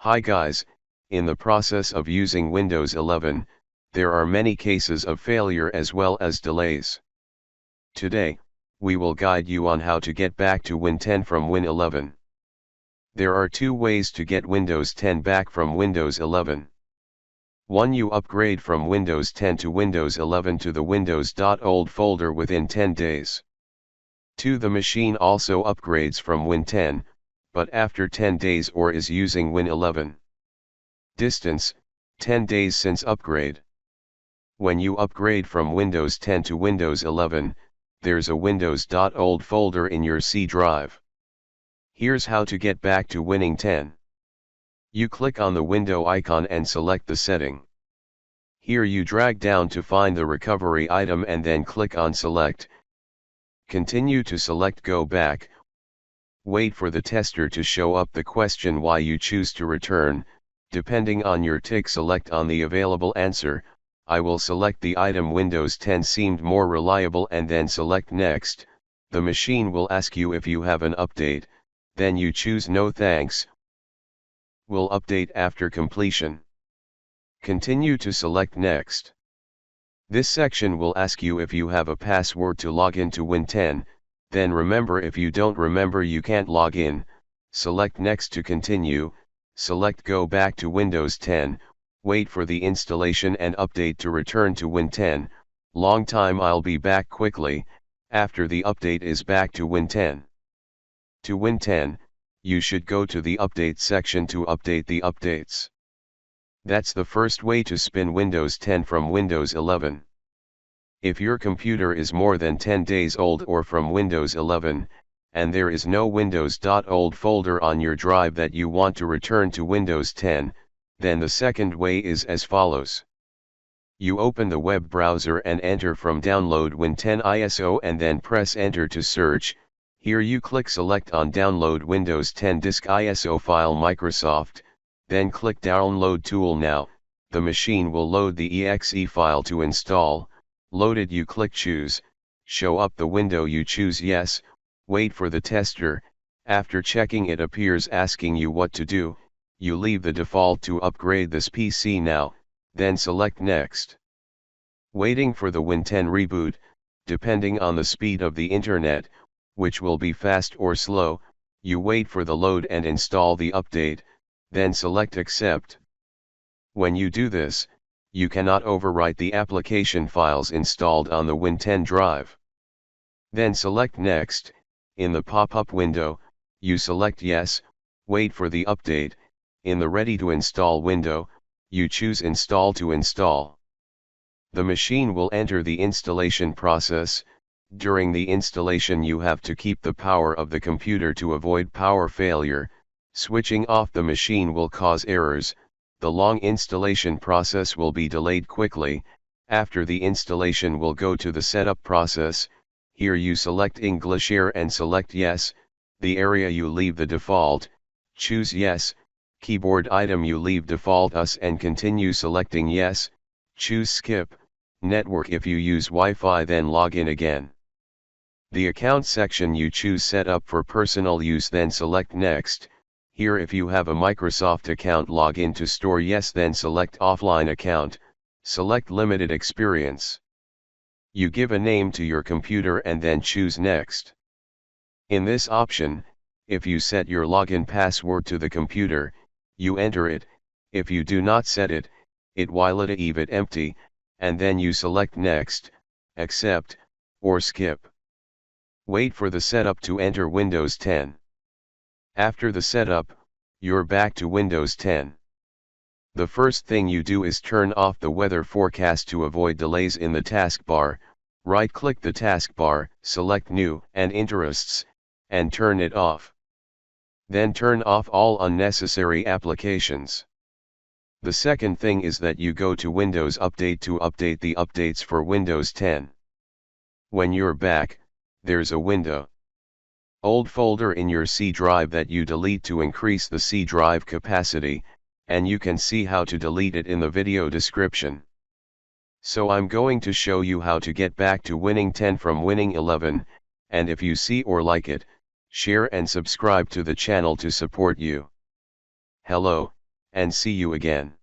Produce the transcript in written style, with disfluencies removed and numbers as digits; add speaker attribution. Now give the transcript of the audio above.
Speaker 1: Hi guys, in the process of using Windows 11, there are many cases of failure as well as delays. Today, we will guide you on how to get back to Win 10 from Win 11. There are two ways to get Windows 10 back from Windows 11. 1. You upgrade from Windows 10 to Windows 11 to the Windows.old folder within 10 days. 2. The machine also upgrades from Win 10, but after 10 days or is using Win 11. Distance, 10 days since upgrade. When you upgrade from Windows 10 to Windows 11, there's a Windows.old folder in your C drive. Here's how to get back to Winning 10. You click on the window icon and select the setting. Here you drag down to find the recovery item and then click on Select. Continue to select Go Back. Wait for the tester to show up the question why you choose to return. Depending on your tick, select on the available answer. I will select the item Windows 10 seemed more reliable and then select Next. The machine will ask you if you have an update, then you choose No thanks. Will update after completion. Continue to select Next. This section will ask you if you have a password to log in to Win 10, then remember if you don't remember you can't log in. Select Next to continue, select Go Back to Windows 10, wait for the installation and update to return to Win 10, long time I'll be back quickly, after the update is back to Win 10. To Win 10, you should go to the Update section to update the updates. That's the first way to spin Windows 10 from Windows 11. If your computer is more than 10 days old or from Windows 11, and there is no Windows.old folder on your drive that you want to return to Windows 10, then the second way is as follows. You open the web browser and enter from Download Win 10 ISO and then press Enter to search. Here you click Select on Download Windows 10 Disk ISO file Microsoft, then click Download Tool now. The machine will load the exe file to install. Loaded, you click Choose, show up the window, you choose Yes, wait for the tester. After checking it appears asking you what to do, you leave the default to upgrade this PC now, then select Next. Waiting for the Win 10 reboot, depending on the speed of the internet, which will be fast or slow, you wait for the load and install the update, then select Accept. When you do this, you cannot overwrite the application files installed on the Win 10 drive. Then select Next. In the pop-up window, you select Yes, wait for the update. In the Ready to Install window, you choose Install to install. The machine will enter the installation process. During the installation you have to keep the power of the computer to avoid power failure. Switching off the machine will cause errors. The long installation process will be delayed quickly. After the installation will go to the setup process. Here you select English Air and select Yes. The area you leave the default, choose Yes. Keyboard item you leave default US and continue selecting Yes. Choose Skip. Network if you use Wi-Fi then log in again. The account section you choose Setup for personal use then select Next. Here if you have a Microsoft account log in to store Yes then select Offline account, select Limited Experience. You give a name to your computer and then choose Next. In this option, if you set your login password to the computer, you enter it. If you do not set it, it will leave it empty, and then you select Next, Accept, or Skip. Wait for the setup to enter Windows 10. After the setup, you're back to Windows 10. The first thing you do is turn off the weather forecast to avoid delays in the taskbar. Right-click the taskbar, select New and Interests, and turn it off. Then turn off all unnecessary applications. The second thing is that you go to Windows Update to update the updates for Windows 10. When you're back, there's a Windows.old folder in your C drive that you delete to increase the C drive capacity, and you can see how to delete it in the video description. So I'm going to show you how to get back to Winning 10 from Winning 11, and if you see or like it, share and subscribe to the channel to support you. Hello, and see you again.